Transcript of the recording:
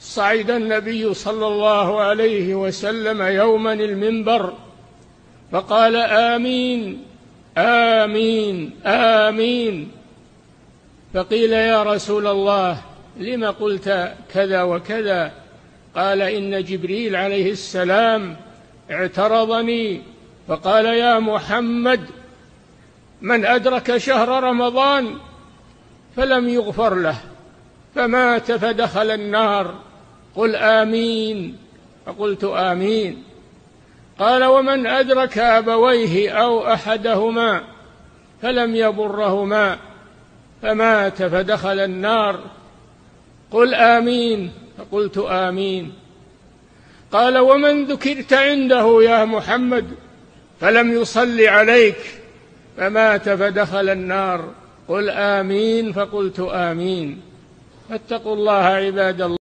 صعد النبي صلى الله عليه وسلم يوما المنبر فقال: آمين آمين آمين. فقيل: يا رسول الله، لم قلت كذا وكذا؟ قال: إن جبريل عليه السلام اعترضني فقال: يا محمد، من أدرك شهر رمضان فلم يغفر له فمات فدخل النار، قل آمين. فقلت: آمين. قال: ومن أدرك أبويه أو أحدهما فلم يبرهما فمات فدخل النار، قل آمين. فقلت: آمين. قال: ومن ذكرت عنده يا محمد فلم يصل عليك فمات فدخل النار، قل آمين. فقلت: آمين. فاتقوا الله عباد الله.